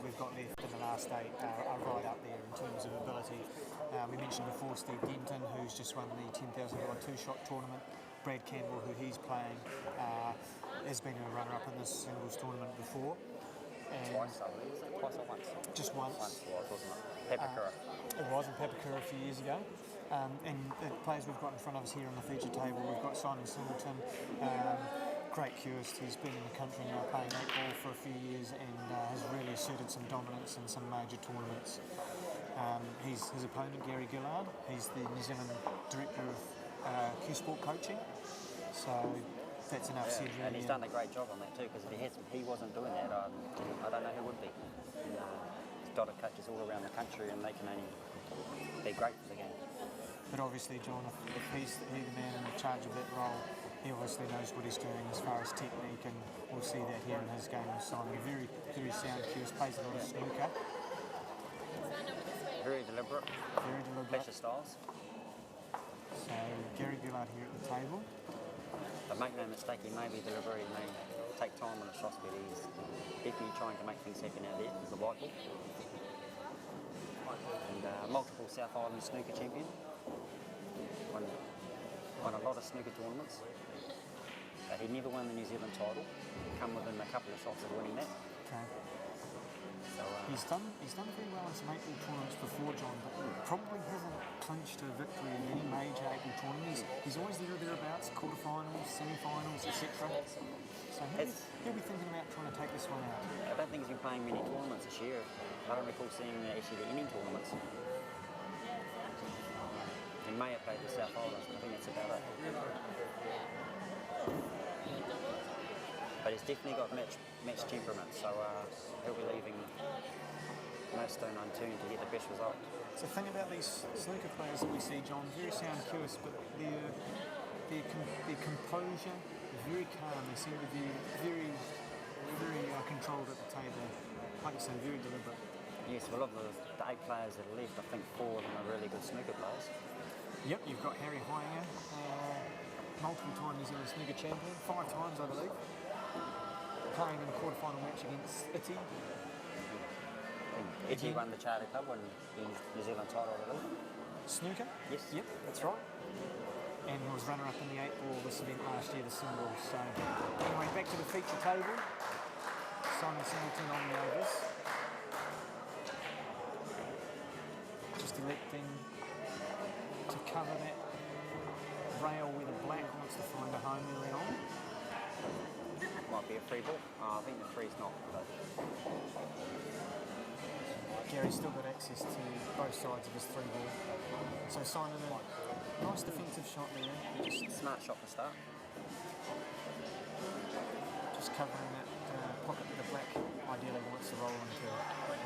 we've got left in the last 8 are right up there in terms of ability. We mentioned before Steve Denton, who's just won the $10,000 two-shot tournament. Brad Campbell, who he's playing, has been a runner-up in this singles tournament before. And twice, I believe. Was it twice or once? Just once. Once was, wasn't it? Papakura. It was in Papakura a few years ago. And the players we've got in front of us here on the feature table, we've got S Singleton, great curist. He's been in the country now playing 8 ball for a few years and has really asserted some dominance in some major tournaments. His opponent, G Gillard, he's the New Zealand Director of Q Sport Coaching. So that's enough said, really. And he's done a great job on that too, because if he wasn't doing that, I don't know who would be. He's dotted coaches all around the country and they can only be great for the game. But obviously, John, if he's the man in charge of that role, he obviously knows what he's doing as far as technique, and we'll see that here in his game with Simon. A very, very sound curist, plays a lot of snooker. Very deliberate. Very deliberate. Better styles. So, G Gillard here at the table. But make no mistake, he may be deliberate, he may take time on the shots, but he's definitely trying to make things happen out there with the white ball. And multiple South Island snooker champion. Won a lot of snooker tournaments, but he never won the New Zealand title. Come within a couple of shots of winning that. Okay. So, he's done very well in some 8 ball tournaments before, John, but probably hasn't clinched a victory in any major 8 ball tournament. He's always there or thereabouts, quarterfinals, semi-finals, etc. So he'll be thinking about trying to take this one out. I don't think he's been playing many tournaments this year. I don't recall seeing actually the inning tournaments. He may have played the South Islands, but I think that's about it. But he's definitely got match temperament, so he'll be leaving no stone unturned to get the best result. So the thing about these snooker players that we see, John, very sound curious, but their composure, very calm. They seem to be very, very controlled at the table. Like I say, very deliberate. Yes, well, of the 8 players that are left, I think 4 of them are really good snooker players. Yep, you've got Harry Hainger, multiple-time New Zealand snooker champion, 5 times, I believe, playing in a quarter-final match against Iti. Iti won the Charter Club, won the New Zealand title, I believe. Snooker? Yes. Yep, that's right. And was runner-up in the 8 ball this event last year, the singles. So anyway, back to the feature table. S Singleton on the overs. Just electing to cover that rail where the black wants to find a home early on. Might be a free ball. I think the free's not. But Gary's still got access to both sides of his 3 ball. So Simon, a nice defensive shot there. Just smart shot to start. Just covering that pocket that the black ideally wants to roll into.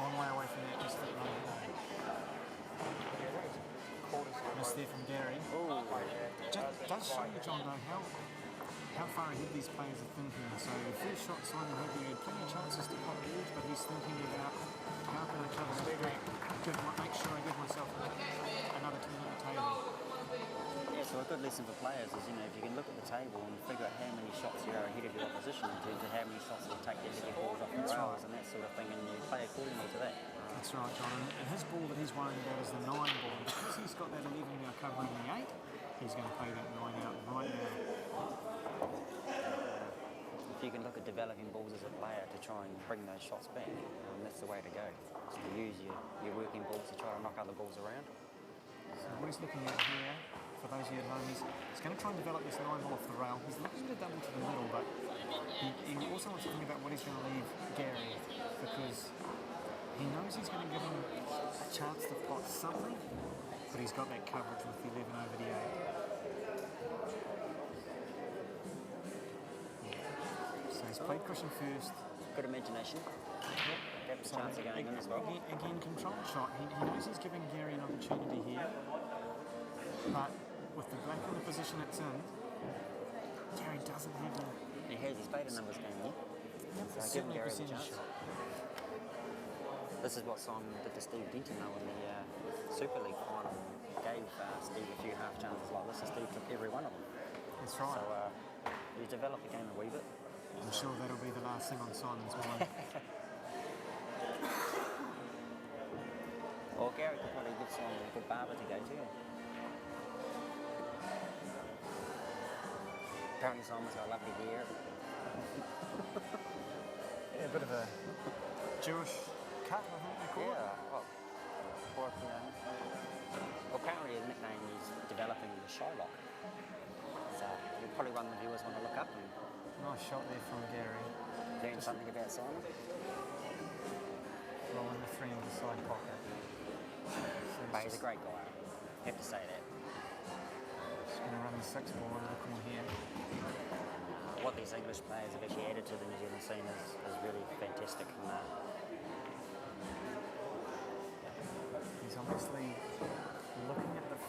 Long way away from that, just that run. Missed there from Gary. Just does show you, John, though, how far ahead these players are thinking. So the first shot, Simon had plenty of chances to pop the edge, but he's thinking about how can I cover this back, make sure I give myself another 10 at the table. Yeah, so a good lesson for players is, if you can look at the table and figure out how many shots you are ahead of your opposition in terms of how many shots it will take them to get balls off the rails and that sort of thing, and you play accordingly to that. That's right, John. And his ball that he's worried about is the 9 ball. Because he's got that 11 now covering the 8, he's going to play that 9 out right now. If you can look at developing balls as a player to try and bring those shots back, that's the way to go. Just to use your working balls to try to knock other balls around. So what he's looking at here, for those of you at home, he's going to try and develop this 9 ball off the rail. He's looking to double to the middle, but he also wants to think about what he's going to leave Gary, because he knows he's going to give him a chance to pot something, but he's got that coverage with the 11 over the 8. So he's played cushion first. Good imagination. Have the chance of going in as well. Again, controlled shot. He knows he's giving Gary an opportunity here, but with the black in the position it's in, Gary doesn't have a... He has his beta numbers going in. Yep, So give Gary the chance. This is what Simon did to Steve Denton though in the Super League final. Gave Steve a few half chances like this, and Steve took every one of them. That's right. So he's developed the game a wee bit. I'm sure that'll be the last thing on Simon's mind. Gary could probably give someone a good barber to go to. Apparently Simon's got a lovely beard. Yeah, a bit of a Jewish cut, I think they call it. Well, apparently his nickname is developing the Shylock. So you'll probably one of the viewers want to look up and Nice shot there from Gary. learn something about Simon. Rolling the three into the side pocket. But he's a great guy. Have to say that. Just going to run the 6 ball into the corner here. What these English players have actually added to the New Zealand scene is really fantastic. And, he's obviously looking at the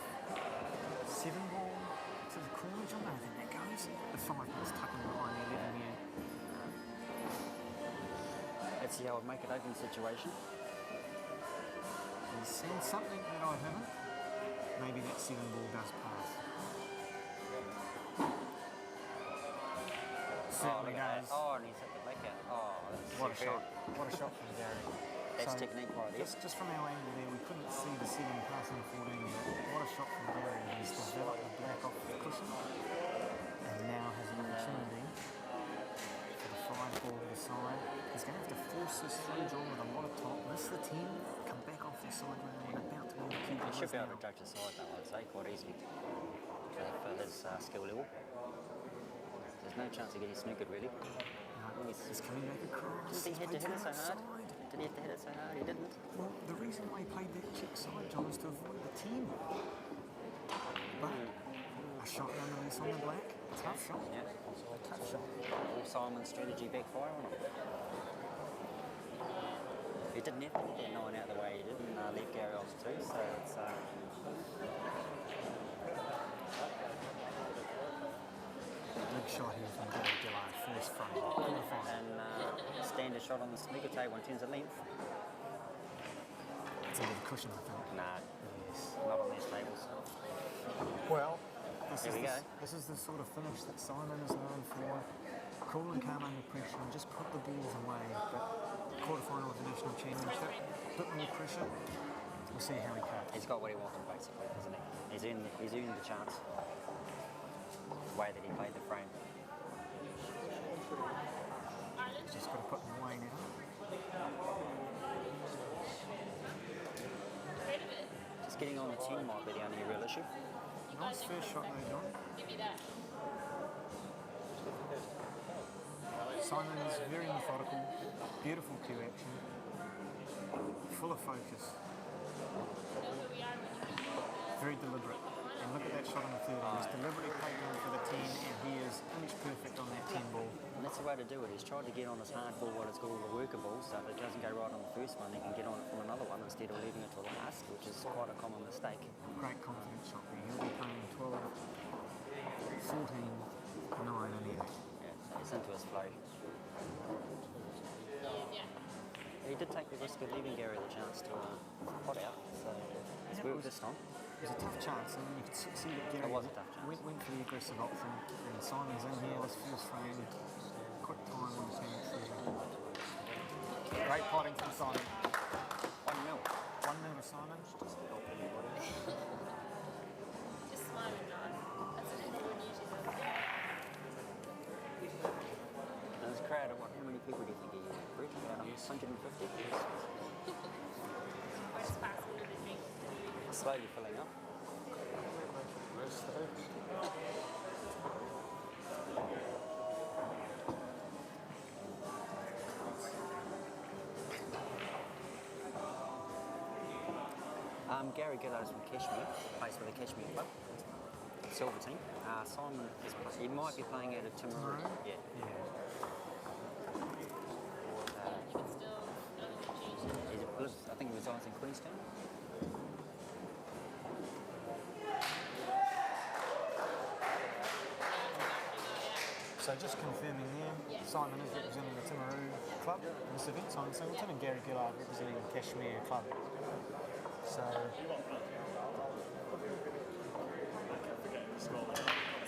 7 ball to the corner. John, I don't think that goes. The 5 ball's tucking behind the 11 here. it's the old make it open situation. He's seen something that I haven't. Maybe that 7 ball does pass. Certainly does. Oh, and he's hit the back out. Oh, that's What a superb. shot. What a shot from Gary. That's technique right there. Just from our angle there, we couldn't see the 7 passing the 14 yet. What a shot from Gary. He's developed the black off the cushion and now has an opportunity for the 5 ball to the side. He's going to have to force this through John with a lot of top, miss the 10, come back off the side rail and about to be able to keep He it. should be able to judge the side though, I'd say, quite easily for his skill level. There's no chance of getting snookered really. No, he's coming back across. Did he have to hit it so hard? Side. Did he have to hit it so hard? He didn't. Well, the reason why he played that check side, John, is to avoid the 10. But a shot nonetheless on the black. Tough shot. Yeah. Tough shot. All Simon's strategy backfire on him. He didn't have to get that 9 out of the way he did and leave Gary off too, so it's... Big shot here from G Gillard, first front, quarterfinal. and standard shot on the snooker table in terms of length. It's under the cushion, I think. Nah, Yes. not on these tables. Well, There we go. This is the sort of finish that Simon is known for. Cool and calm under pressure and just put the balls away. But quarterfinal of the national championship, a bit more pressure. We'll see how he copes. He's got what he wanted basically, hasn't he? He's earned the chance. The way that he played the frame. Just got to put them away now. Just getting on the 10 might be the only real issue. Nice first shot though, John. Simon is very methodical, beautiful cue action, full of focus, very deliberate. And look at that shot on the 30. He's deliberately played down for the 10 and he is inch perfect on that 10 ball. And that's the way to do it. He's tried to get on his hard ball, what is called a worker ball, so if it doesn't go right on the first one, he can get on it from another one instead of leaving it to last, which is quite a common mistake. Great confidence shot there. He'll be playing 12, 14, 9 and 8. Yeah, it's into his flow. He did take the risk of leaving Gary the chance to pot out, so it's worked this time. It was a tough chance, and you could see that Gary It was a tough chance. went for the aggressive option, and Simon's in here, this first frame, quick time on the pantry. Great potting from Simon. 1-0. 1-0 to Simon. Just smiling, John. That's an everyone usually does. And this crowd, how many people do you think he is? About 150? Where's fast food and drink? Slowly filling up. Gary Gillard is from Cashmere, plays for the Cashmere club, silver team. Simon he might be playing out of Timaru. Yeah. You can still change it. I think he resides in Queenstown. So just confirming there, Simon is representing the Timaru club in this event, Simon Singleton, and Gary Gillard representing the Cashmere club. So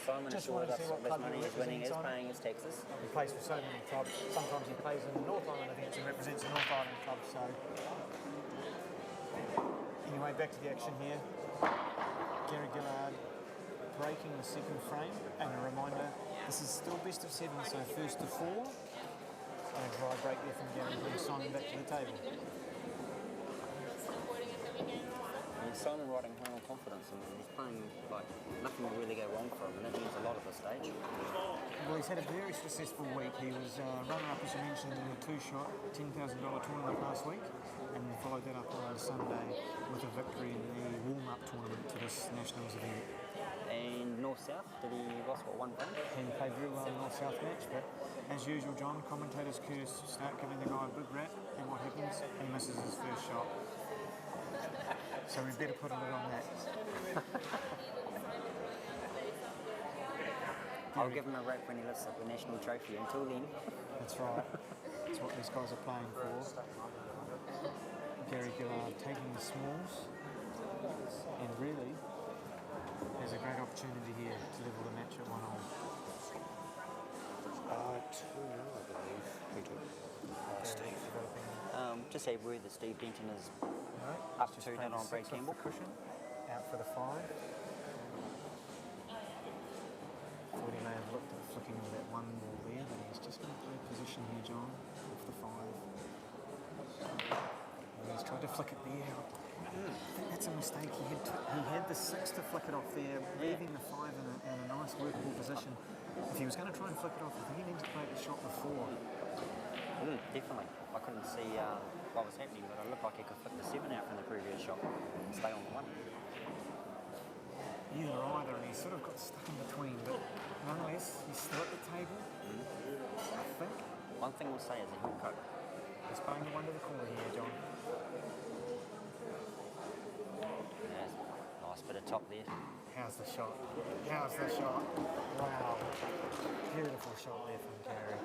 Simon Just assured wanted to us see what this club money you're is winning is representing, paying his taxes. he plays for so many clubs. Sometimes he plays in the North Island events and represents the North Island club. So anyway, Anyway, back to the action here. Gary Gillard breaking the second frame, and a reminder, this is still best of 7, so first to 4. And a dry break there from Gary, brings Simon back to the table. And Simon riding high on confidence, and he's playing like nothing will really go wrong for him, and that means a lot at this stage. Well, he's had a very successful week. He was runner-up, as you mentioned, in the two-shot $10,000 tournament last week, and followed that up on Sunday with a victory in the warm-up tournament to this Nationals event. And North-South, did he lost what, 1 point? He played very well in the North-South match, but as usual, John, commentators start giving the guy a big rap, and what happens? He misses his first shot. So we better put a lid on that. I'll give him a rap when he lifts up the national trophy. Until then, That's right. That's what these guys are playing for. Gary Gillard taking the smalls, and really there's a great opportunity here to level the match at 1-all. 2-0, I believe. We do. Steve. just say word that Steve Denton is No, up he's to just down playing on Brad 6 off Campbell. the cushion, out for the 5. Thought he may have looked at flicking with that 1 ball there, but he's just going to play position here, John, off the 5. And he's tried to flick it there. I think that's a mistake. He had the 6 to flick it off there, leaving the 5 in a nice workable position. If he was going to try and flick it off, I think he needed to play the shot before. Definitely. I couldn't see what was happening, but it looked like he could flick the 7 out from the previous shot and stay on the 1. Either either, and he's sort of got stuck in between, but nonetheless, he's still at the table. I think One thing we'll say is a heel coat. he's playing the 1 to the corner here, John. Yeah, nice bit of top there. How's the shot? How's the shot? Wow. Beautiful shot there from Gary.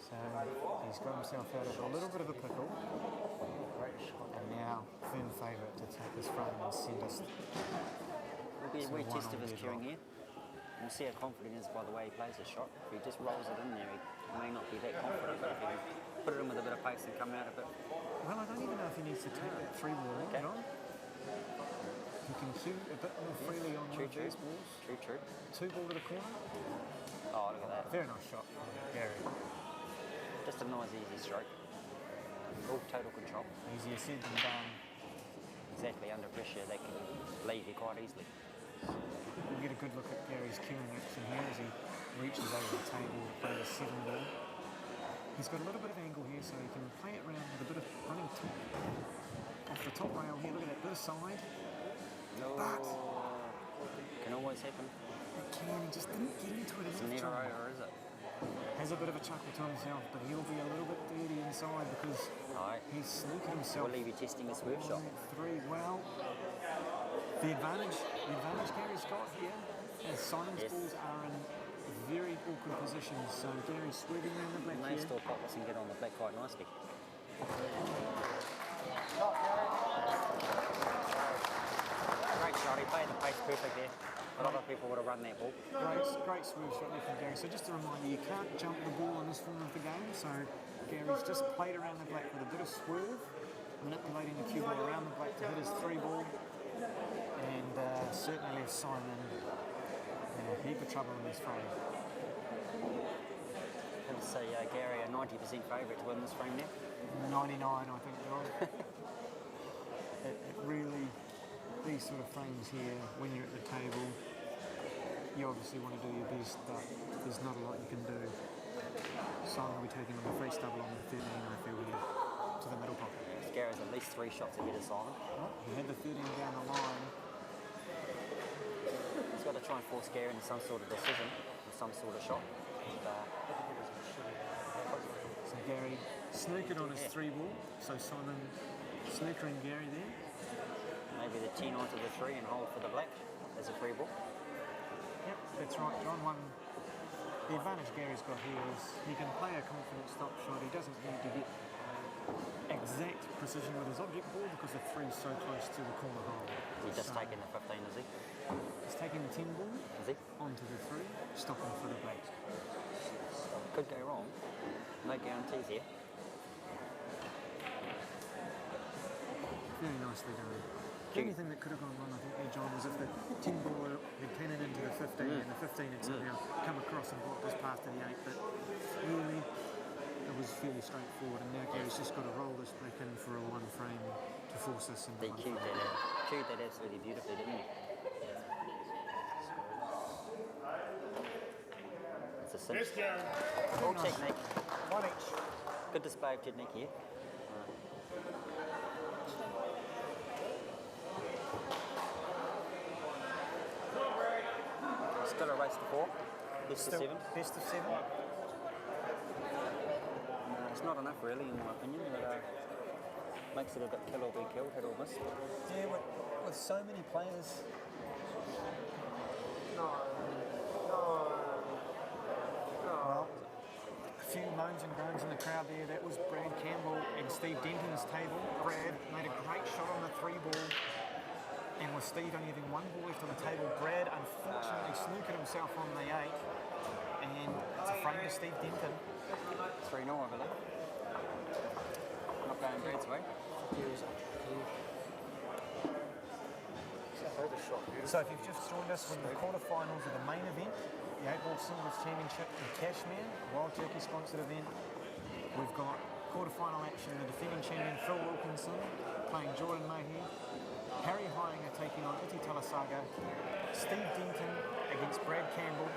So he's got himself out of a little bit of a pickle. And now firm favourite to take this front and send us. It'll be a wee test of his cueing here. We'll see how confident he is by the way he plays his shot. If he just rolls it in there, he may not be that confident, but if he can put it in with a bit of pace and come out a bit. Well, I don't even know if he needs to take that 3 ball in, Okay. John. He can cue a bit more freely on one of these balls. True. 2 ball to the corner. Oh, look at that. Very nice shot from Gary. Just a nice easy stroke. All total control. Easier said than done. Exactly, under pressure they can leave you quite easily. We'll get a good look at Gary's cueing action here as he reaches over the table to play the 7 ball. He's got a little bit of angle here, so he can play it around with a bit of running top. Off the top rail here, look at that bit of side. No, But can always happen. it can, he just didn't get into it It's enough, never John. over, is it? Has a bit of a chuckle to himself, but he'll be a little bit dirty inside because Alright. he's snookered himself. Will he be testing his swerve shot? 3. Well, the advantage Gary's got here is Simon's Yes. balls are in very awkward positions, so Gary's swerving around the black He may here. still pop this and get on the black quite nicely. Great shot, he played the pace perfect there. A lot of people would have run that ball. Great swerve shot there from Gary. So just a reminder, you can't jump the ball in this form of the game, so Gary's just played around the black with a bit of swerve, manipulating the cue ball around the black to hit his 3 ball, and certainly left Simon in a heap of trouble in this frame. Let's say Gary a 90% favourite to win this frame now. 99, I think, John. it really, these sort of frames here, when you're at the table, you obviously want to do your best, but there's not a lot you can do. Simon will be taking on the free stubble on the 13, I feel, here, to the middle pocket. Gary's at least 3 shots ahead of Simon. Well, he had the 13 down the line. He's got to try and force Gary into some sort of decision, or some sort of shot. And, So Gary snookered on his 3 ball, so Simon snookering Gary there. maybe the 10 onto the 3 and hold for the black as a free ball. Yep, that's right, John. The advantage Gary's got here is he can play a confident stop shot. He doesn't need to get exact precision with his object ball because the 3 is so close to the corner hole. He's just So taking the 15, is he? he's taking the 10 ball Is he? onto the 3, stopping for the black. Could go wrong. No guarantees here. Very nicely done. The only thing that could have gone wrong, I think, there, John, was if the 10 ball had cannoned into the 15 and the 15 had somehow come across and blocked us past to the 8. But really, it was fairly straightforward. And now Gary's just got to roll this back in for a one frame to force us into They one cued frame. that absolutely beautifully, didn't he? It's a cinch. All technique. One each. Good display of technique here. Still a race to 4. Best of 7. Best of 7. It's not enough really in my opinion, but makes it a bit kill or be killed, hit or miss. Yeah, with so many players. Well, a few moans and groans in the crowd there. That was Brad Campbell and Steve Denton's table. Brad made a great shot on the 3 ball. And with Steve only having 1 ball left on the table, Brad unfortunately snookered himself on the 8. And it's a frame to Steve Denton. 3-0 I believe. Not going Brad's way. So if you've just joined us, we're in the quarterfinals of the main event, the 8 Ball Singles Championship in Cashmere, Wild Turkey sponsored event. We've got quarterfinal action, the defending champion Phil Wilkinson playing Jordan Mayhew, Harry Heinga taking on Iti Talasaga, Steve Denton against Brad Campbell,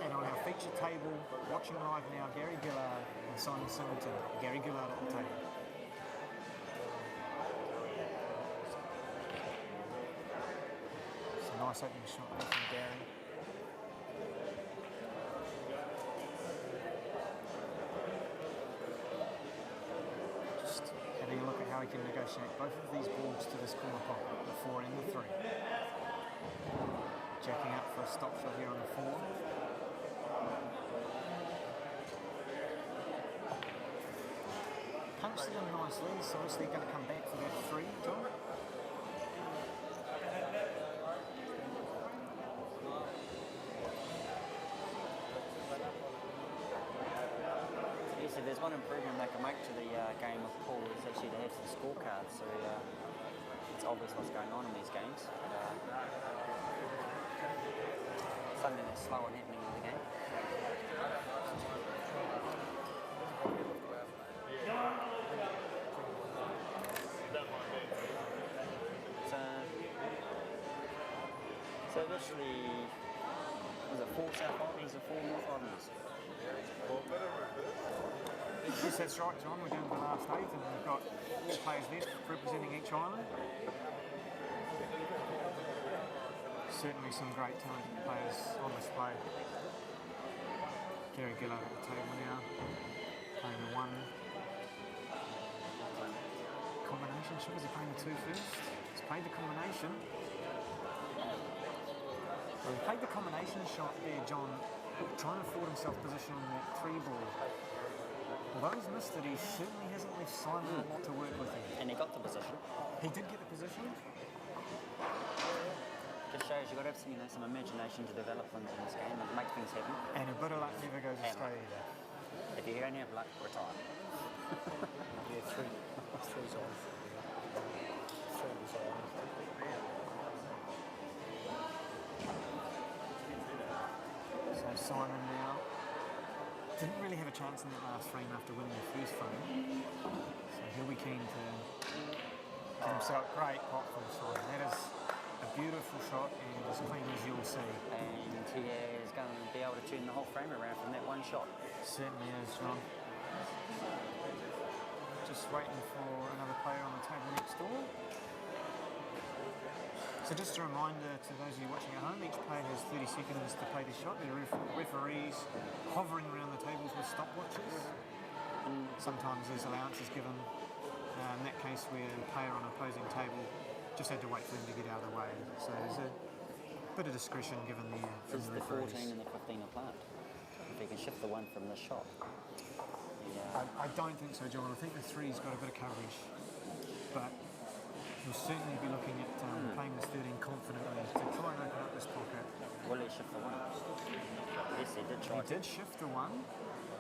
and on our feature table, watching live now, Gary Gillard and Simon Singleton. Gary Gillard at the table. It's a nice opening shot there from Gary. Just having a look at how he can negotiate both of these balls to this corner pocket, the 4 and the 3. Jacking up for a stop shot here on the 4. Punched it in nicely, so obviously going to come back for that 3, John. Yeah, so there's one improvement they can make to the game of pool is actually to have some scorecards, so it's obvious what's going on in these games. Something that's slow and happening in the game. So actually, was it 4 South Islanders or 4 North Islanders? Yes, that's right, John. We're down to the last 8 and we've got 4 players left representing each island. Certainly some great talented players on display. Gary Gillard at the table now, playing the 1. Combination shot, is he playing the 2 first? He's played the combination. Well, he played the combination shot there, John, trying to afford himself position on that 3 ball. Although he's missed it, he certainly hasn't left Simon a lot to work with him. And he got the position. He did get the position. Just shows you've got to have some imagination to develop things in this game and make things happen. And a bit of luck never goes astray either. If you don't have luck, retire. Yeah, 3's on. 3 was on. So Simon now didn't really have a chance in that last frame after winning the first frame. So he'll be keen to get himself great pot from Simon. That is a beautiful shot and as clean as you'll see. And he is going to be able to turn the whole frame around from that one shot. Certainly is, John. Just waiting for another player on the table next door. So just a reminder to those of you watching at home, each player has 30 seconds to play the shot. There are referees hovering around the tables with stopwatches. And sometimes there's allowances given. In that case, where a player on an opposing table just had to wait for them to get out of the way. So there's a bit of discretion given there from Is the the referees. 14 and the 15 apart? If you can shift the 1 from the shot. Yeah. I don't think so, John. I think the 3's got a bit of coverage. But we'll certainly be looking at playing this 13 confidently to try and open up this pocket. Will he shift the 1? Yes, he did try. He did shift the 1,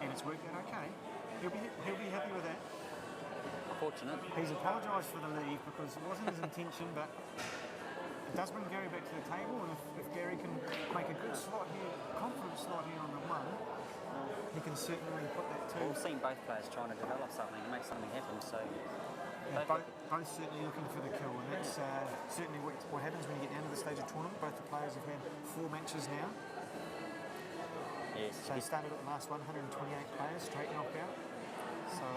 and it's worked out okay. He'll be happy with that. Fortunate. He's apologised for the leave because it wasn't his intention, but it does bring Gary back to the table, and if Gary can make a good slot here, confident slot here on the 1, he can certainly put that 2. We've seen both players trying to develop something and make something happen, so Yeah, both certainly looking for the kill, and that's certainly what happens when you get down to the stage of tournament. Both the players have had 4 matches now. yes. So they started at the last 128 players, straight knockout. So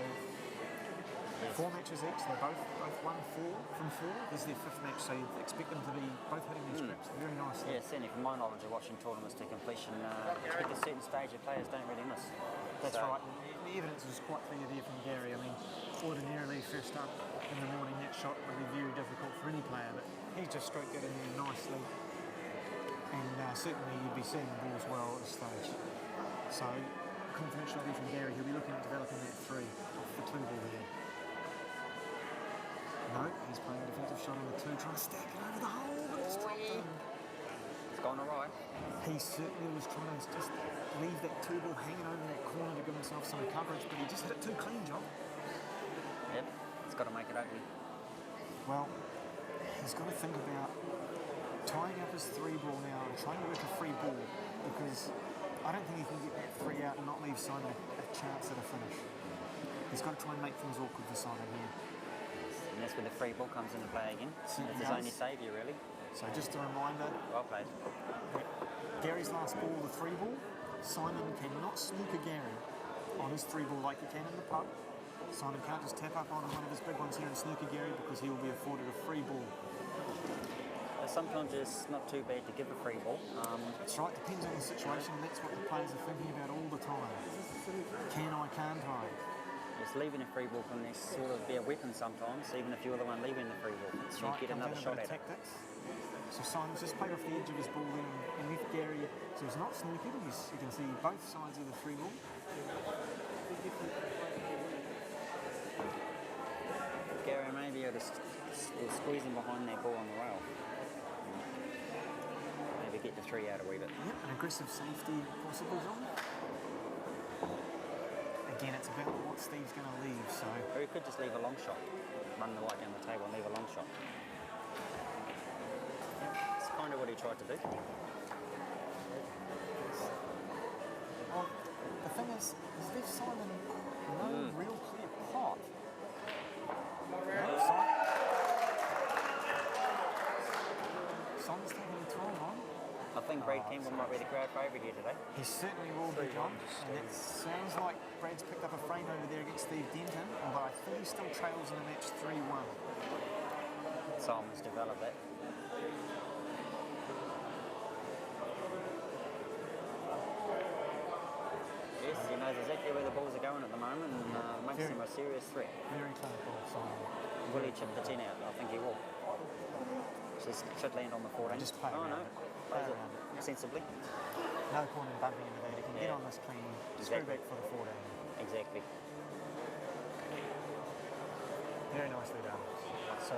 4 matches each. They both won 4 from 4. This is their 5th match, so you expect them to be both hitting their scraps very nicely. Yeah, certainly from my knowledge of watching tournaments to completion, to get to a certain stage of players don't really miss. That's So, right. And the evidence is quite clear there from Gary. I mean, ordinarily first up in the morning, that shot would be very difficult for any player, but he's just stroked it in there nicely. And certainly you'd be seeing the balls well at this stage. So, confident shot there from Gary. He'll be looking at developing that 3 off the 2 ball there. No, he's playing a defensive shot on the 2, trying to stack it over the hole, but it's dropped in. it's gone alright. He certainly was trying to just leave that 2 ball hanging over that corner to give himself some coverage, but he just hit it too clean, John. Yep, it's got to make it ugly. Well, he's got to think about tying up his 3 ball now and trying to work a free ball, because I don't think he can get that 3 out and not leave Simon a chance at a finish. He's got to try and make things awkward for Simon here. And that's where the free ball comes into play again. Certainly It's his does. only saviour, really. So just a reminder, Well played. Gary's last ball, the 3 ball, Simon cannot snooker Gary on his 3 ball like he can in the pub. Simon can't just tap up on one of his big ones here and snooker Gary, because he will be afforded a free ball. Sometimes it's not too bad to give a free ball. That's right, depends on the situation, and that's what the players are thinking about all the time. Can I, can't I? Just leaving a free ball can sort of be a weapon sometimes, even if you're the one leaving the free ball. That's You right, get comes another down to shot a bit at of it. tactics. So Simon's just played off the edge of his ball then and left Gary, so he's not snookered. You can see both sides of the free ball. Gary may be able to squeeze him behind that ball on the rail. Maybe get the 3 out a wee bit. Yep, an aggressive safety possible, John. Again, it's about what Steve's going to leave, so Or he could just leave a long shot. Run the white down the table and leave a long shot. It's kind of what he tried to do. well, the thing is, he's left Simon no real clear pot. Simon's taking a time on. I think Brad Campbell might be the crowd favourite here today. He certainly will be, John. And it sounds like Brad's picked up a frame over there against Steve Denton, although I think he still trails in the match 3-1. Simon's developed that. Yes, he knows exactly where the balls are going at the moment and makes him a serious threat. Very clinical, Simon. Will he chip the 10 out? I think he will. Just should land on the 14. Just play oh around no, it. plays Play it around it. sensibly. No point in bumping into that. He can get Yeah. on this clean, screw Exactly. back for the 14. Exactly. Very nicely done. So,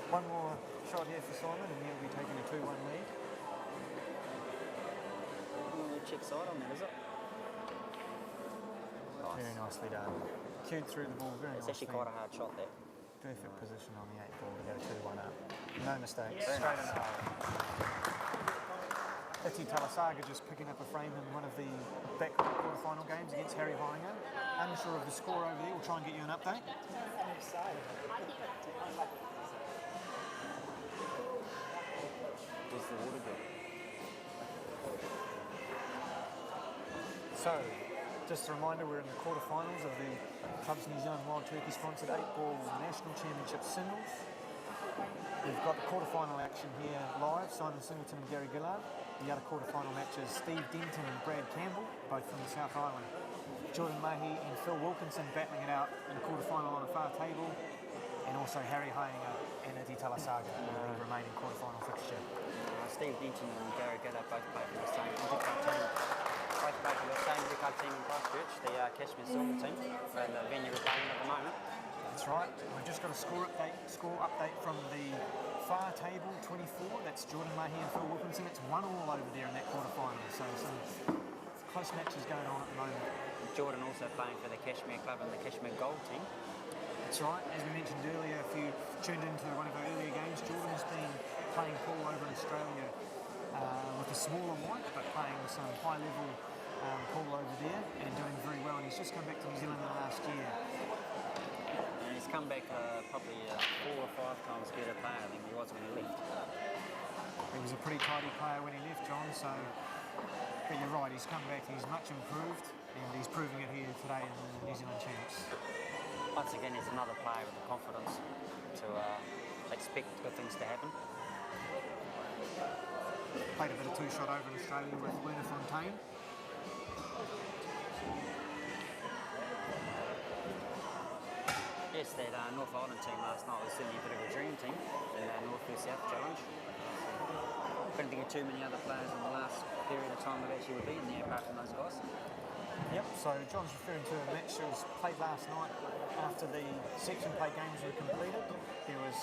one more shot here for Simon, and he'll be taking a 2-1 lead. Check side on that, is it? Very Nice. nicely done. Cued through the ball very It's nicely. actually quite a hard shot there. Perfect position on the 8 ball to go 2-1 up. No mistakes. Very Straight nice. in the hole. Iti Talasaga just picking up a frame in one of the back quarter-final games against Harry Heininger. Unsure of the score over there. We'll try and get you an update. Where's the water go? So, just a reminder, we're in the quarterfinals of the Clubs New Zealand Wild Turkey sponsored 8-ball National Championship singles. We've got the quarterfinal action here live, Simon Singleton and Gary Gillard. The other quarterfinal matches, Steve Denton and Brad Campbell, both from the South Island. Jordan Mahey and Phil Wilkinson battling it out in the quarterfinal on the far table, and also Harry Heininger and Iti Talasaga in the remaining quarterfinal fixture. Steve Denton and Gary Gillard both play for the same Intercup team. Both play for the same Intercup team in Christchurch, the Cashmere Silver team, and the venue we're playing at the moment. That's right. We've just got a score update from the far table, 24. That's Jordan Mahey and Phil Wilkinson. It's 1-1 over there in that quarterfinal. So some close matches going on at the moment. Jordan also playing for the Cashmere Club and the Cashmere Gold team. That's right. As we mentioned earlier, if you tuned into one of our earlier games, Jordan's been playing pool over in Australia with a smaller white, but playing some high-level pool over there and doing very well. And he's just come back to New Zealand in the last year. And he's come back probably 4 or 5 times better player than he was when he left. He was a pretty tidy player when he left, John, so... But you're right, he's come back, he's much improved, and he's proving it here today in the New Zealand Champs. Once again, he's another player with the confidence to expect good things to happen. Played a bit of two-shot over in Australia with Werner Fontaine. Yes, that North Island team last night was certainly a bit of a dream team in the North vs South Challenge. Couldn't think of too many other players in the last period of time that actually would be in there apart from those guys. Yep, so John's referring to a match that was played last night after the section play games were completed. There was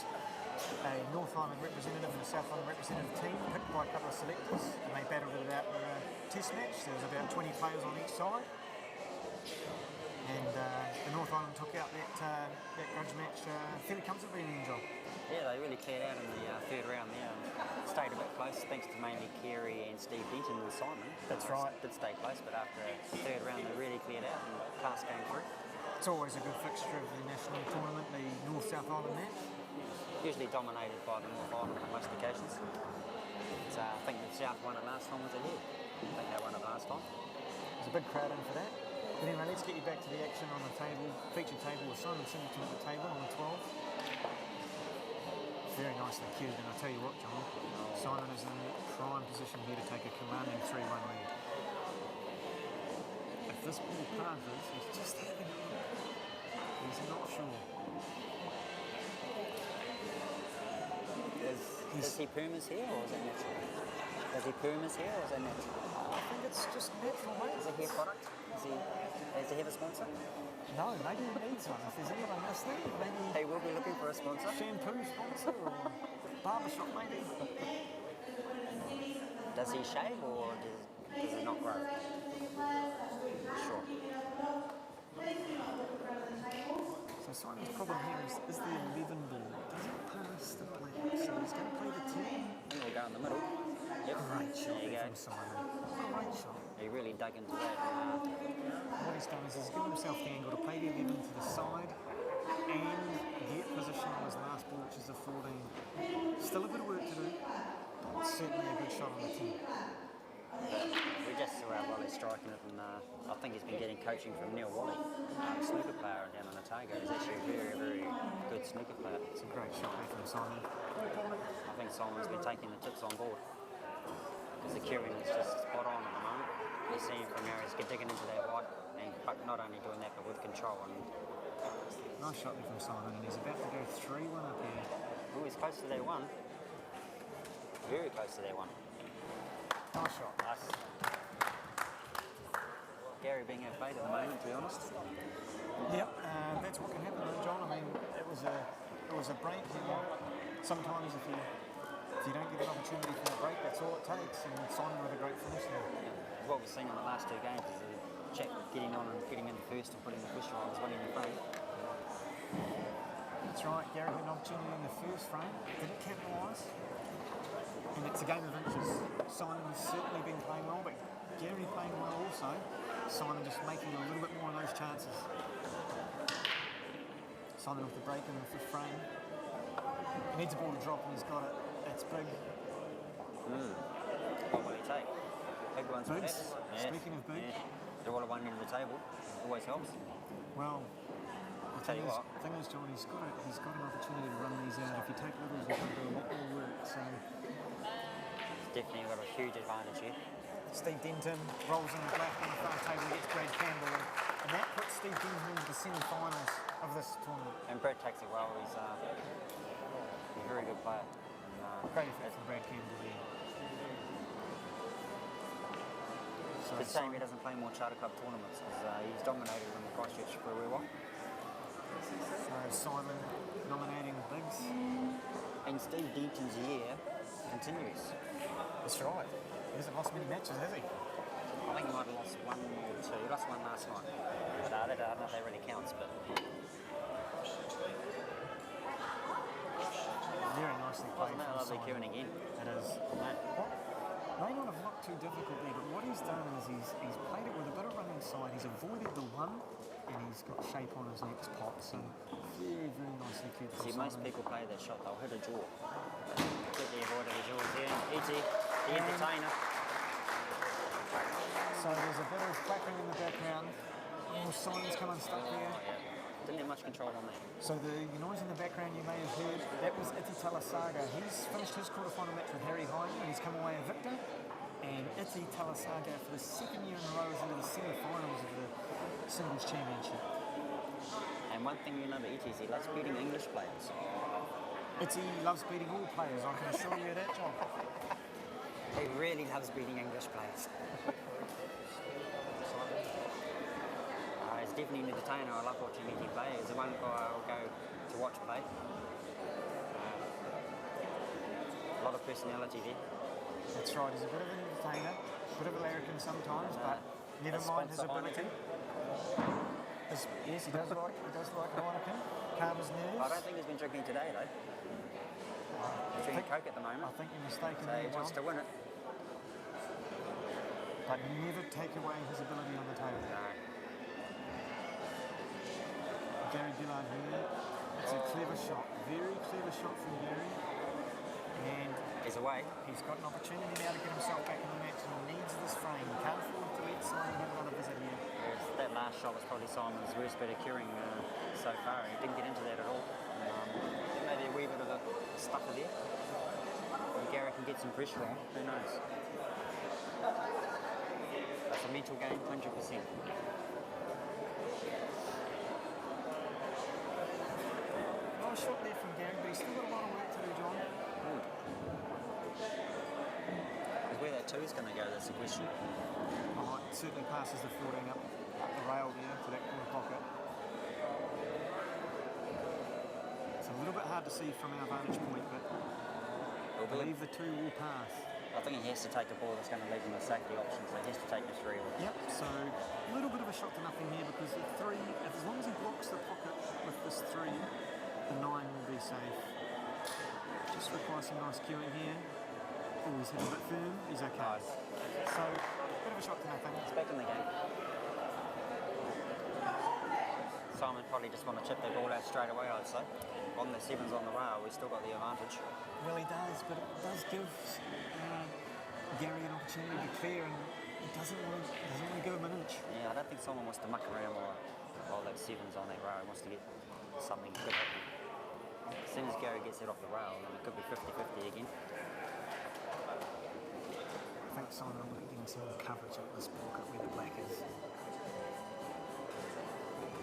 a North Island representative and a South Island representative team picked by a couple of selectors, and they battled it out in a test match. There was about 20 players on each side. And the North Island took out that grudge match fairly comfortably in the end job. Yeah, they really cleared out in the third round there and stayed a bit close thanks to mainly Kerry and Steve Denton and Simon. That's right. Did stay close, but after the third round they really cleared out and class came through. It's always a good fixture of the national tournament, the North-South Island match. Usually dominated by the North Island on most occasions. So I think the South won it last time, was it here? I think they won it last time. There's a big crowd in for that. But anyway, let's get you back to the action on the table, featured table with Simon Singleton at the table on the 12. Very nicely cued, and I'll tell you what, John, Simon is in prime position here to take a commanding 3-1 lead. If this ball passes, he's just having a look. He's not sure. Is he Pumas here or is it natural? Is he Pumas here or is it natural? I think it's just natural, mate. Is it hair product? Does he have a sponsor? No, maybe he needs one. If there's anyone listening, maybe... He will be looking for a sponsor. Shampoo sponsor or barbershop, maybe. Does he shave or does it not grow? Sure. So Simon's problem here is the 11 ball. Does it pass the play? So he's going to play the 10. He'll go in the middle. Yep. Great shot There you from go. Simon. Great shot. He really dug into that. What he's done is he's given himself the angle to play the 11 to the side and get position on his last ball, which is the 14. Still a bit of work to do, but certainly a good shot on the 10. We just saw how well he's striking it, and I think he's been getting coaching from Neil Wally, snooker player down on Otago. He's actually a very, very good snooker player. It's a great shot there from Simon. I think Simon's been taking the tips on board because the cueing is just spot on at the moment. You're seeing from there he's digging into that white, but not only doing that but with control. And Nice shot there from Simon, and he's about to go 3-1 up here. oh, he's close to that one. Very close to that one. Nice shot. Nice. Gary being outplayed at the moment, to be honest. Yep, that's what can happen, though, John. I mean, it was a break. Sometimes if you don't get an opportunity for a break, that's all it takes. And Simon with a great finish there. What we've seen in the last 2 games is a chap getting on and getting in the first and putting the first try was winning the frame. That's right. Gary had an opportunity in the first frame, didn't capitalise. And it's a game of inches. Simon's certainly been playing well, but Gary playing well also. Simon just making a little bit more of those chances. Simon with the break in the 5th frame. He needs a ball to drop and he's got it. That's big. What will he take? Big ones. Bigs. Perhaps? Speaking of big. Yeah. Do all at one end of the table. Always helps. Well, Tell you what. the thing is, John, he's got an opportunity to run these out. If you take littles, we can do a lot more work. So Definitely got a huge advantage here. Steve Denton rolls in the black on the far table, gets Brad Campbell, and that puts Steve Denton into the semi-finals of this tournament. And Brad takes it well. He's a very good player. And, Great effort from Brad Campbell there. So it's a shame he doesn't play more Charter Club tournaments because he's dominated in the Christchurch for a wee while. So Simon nominating Biggs. And Steve Denton's year continues. That's right. He hasn't lost many matches, has he? I think he might have lost 1 or 2. He lost 1 last night. But I don't know if that really counts. But lovely Simon. cueing again. It is. What may not have looked too difficult there, but what he's done is he's played it with a bit of running side. He's avoided the one, and he's got shape on his next pot. So very, very nicely cued from See, Simon. most people play that shot, they'll hit a jaw. Completely avoided the jaws there. Easy, the entertainer. So there's a bit of clapping in the background. More Simon's come unstuck there. Yeah. Didn't have much control on that. So the noise in the background you may have heard, that was Iti Talasaga. He's finished his quarterfinal match with Harry Hyman and he's come away a victor. And Iti Talasaga for the second year in a row is into the semi-finals of the singles championship. And one thing you know about Iti is he loves beating English players. Iti loves beating all players, I can assure you of that, John. He really loves beating English players. He's definitely an entertainer. I love watching Iti play. He's the one guy I'll go to watch play. A lot of personality there. That's right, he's a bit of an entertainer, a bit of a larrikin sometimes, but never mind his ability. Yes, he does like a larrikin. Calm his nerves. I don't think he's been drinking today though. He's drinking Coke at the moment. I think you're mistaken So there, he wants John. to win it. But never take away his ability on the table. No. Gary Gillard here. It's a clever shot, very clever shot from Gary. And He's away. he's got an opportunity now to get himself back in the match and he needs this frame. He can't afford to let Simon have another visit here. That last shot was probably Simon's worst bit of cueing so far. He didn't get into that at all. Maybe a wee bit of a stuffer there. And Gary can get some pressure on. Who knows? That's a mental game, 100%. Nice shot there from Gary, but he's still got a lot of work to do, John. Because where that 2 is going to go, that's the question. Oh, it certainly passes the 14 up the rail there to that corner pocket. It's a little bit hard to see from our vantage point, but I believe the 2 will pass. I think he has to take a ball that's going to leave him a safety option, so he has to take the 3. Yep, so a little bit of a shot to nothing here because the 3, as long as he blocks the pocket with this 3, the 9 will be safe. Just requires some nice cueing here. Oh, he's hit a bit firm. He's okay. Nice. So, bit of a shot to nothing. It's back in the game. Simon probably just want to chip the ball out straight away, I'd say. On the 7s on the rail, we've still got the advantage. Well, he does, but it does give Gary an opportunity to clear, and he doesn't want to give him an inch. Yeah, I don't think Simon wants to muck around while that 7's on that rail. He wants to get something good happening. As soon as Gary gets it off the rail, then it could be 50-50 again. I think Simon will be getting some more coverage at this pocket where the black is.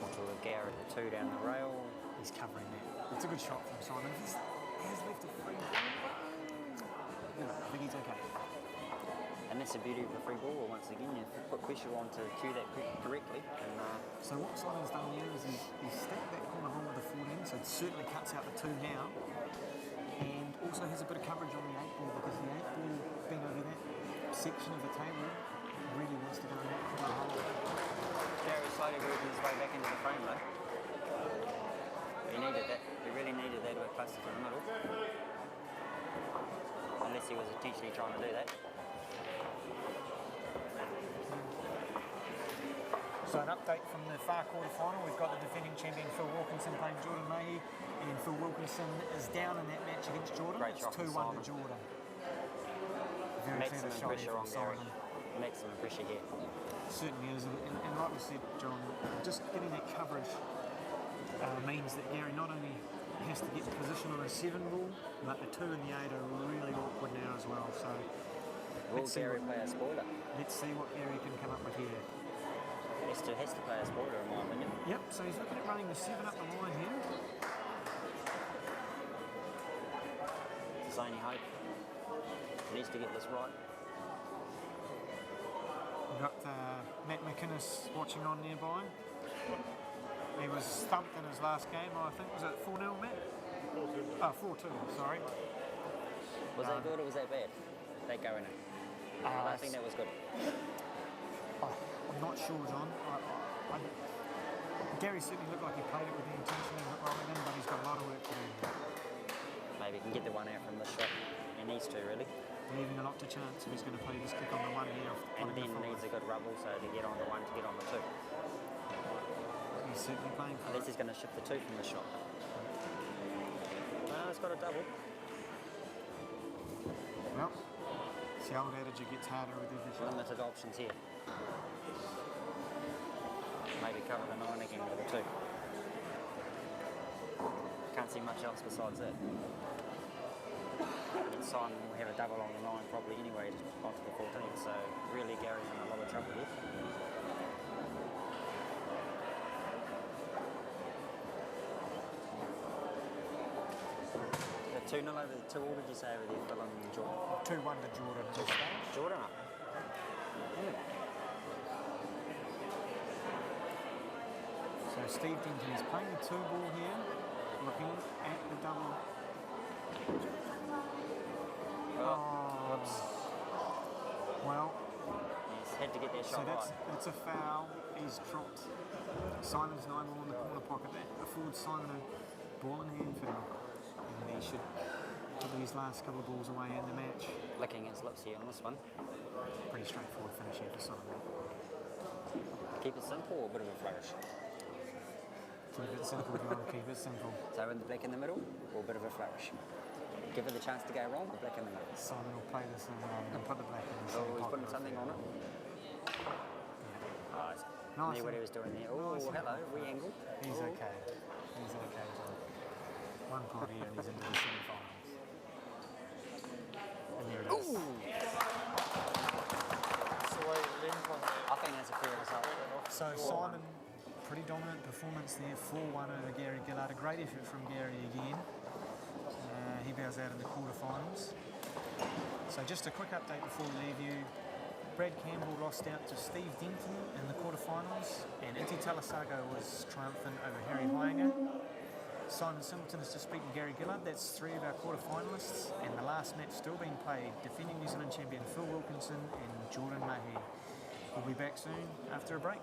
Onto with Gary at the 2 down the rail. He's covering that. It's a good shot from Simon. He has left a free ball. I think he's okay. And that's the beauty of the free ball. Once again, you put pressure on to cue that correctly. And So what Simon's done here is he's stacked that corner hole with the 14, so it certainly cuts out the 2 now. And also has a bit of coverage on the 8 ball because the 8 ball being over that section of the table really wants to go in that corner hole. Gary's slowly working his way back into the frame though. He needed that. He really needed that to be closer to the middle. Unless he was intentionally trying to do that. So an update from the far quarter final, we've got the defending champion Phil Wilkinson playing Jordan Mahey, and Phil Wilkinson is down in that match against Jordan. Great It's shot from 2-1 to Jordan. Very Maximum clever shot pressure there on from Gary. Simon. Maximum pressure here. Certainly is, and like we said, John, just getting that coverage means that Gary not only has to get the position on a 7 ball, but the 2 and the 8 are really awkward now as well. So Will Gary play a spoiler? let's see what Gary can come up with here. Has to play a spoiler in my opinion. Yep, so he's looking at running the 7 up the line here. It's only hope. He needs to get this right. We've got Matt McInnes watching on nearby. He was stumped in his last game, I think. Was it 4-0, Matt? 4-2. Oh, 4-2, sorry. Was that good or was that bad? That go in it. I think that was good. I'm not sure, John. Gary certainly looked like he played it with the intention of rolling in, but he's got a lot of work to do. Maybe he can get the one out from this shot. needs to really. Leaving a lot to chance if he's going to play this kick on the one here. And then needs a good rub also to get on the one to get on the two. He's certainly playing for Unless he's going to shift the two from the shot. Well, it's got a double. Well, it's the old adage, it gets harder with every shot. Limited options here. Maybe cover the 9 again with a 2. Can't see much else besides that. And Simon will have a double on the 9 probably anyway, just onto the 14, so really Gary's in a lot of trouble here. The 2-0 over the 2 all did you say over there, Phil and Jordan? 2-1 to Jordan at this stage. Jordan up. So Steve Denton is playing the 2 ball here, looking at the double. Oh, Whoops. well, He's had to get that so shot right. that's a foul. He's dropped Simon's 9 ball in the corner pocket. That affords Simon a ball in hand for him. And he should put his last couple of balls away in the match. Licking his lips here on this one. Pretty straightforward finish here for Simon. Keep it simple or a bit of a flourish? Keep it simple, John. Keep it simple. So in the black in the middle or a bit of a flourish? Give it the chance to go wrong or black in the middle? Simon will play this and put the black in the Oh, same he's pocket putting as something the- on it. Oh, Nice knew what and- he was doing there. Oh, nice and- hello, we angle. He's Oh. okay. He's okay, John. One pot here and he's into the semi-finals. And there it is. So I limp on I think that's a fair result. So Simon, pretty dominant performance there, 4-1 over Gary Gillard. A great effort from Gary again. He bows out in the quarterfinals. So just a quick update before we leave you. Brad Campbell lost out to Steve Denton in the quarterfinals, and Iti Talasago was triumphant over Harry Hainger. Simon Singleton has just beaten Gary Gillard. That's 3 of our quarterfinalists, and the last match still being played. Defending New Zealand champion Phil Wilkinson and Jordan Mahi. We'll be back soon after a break.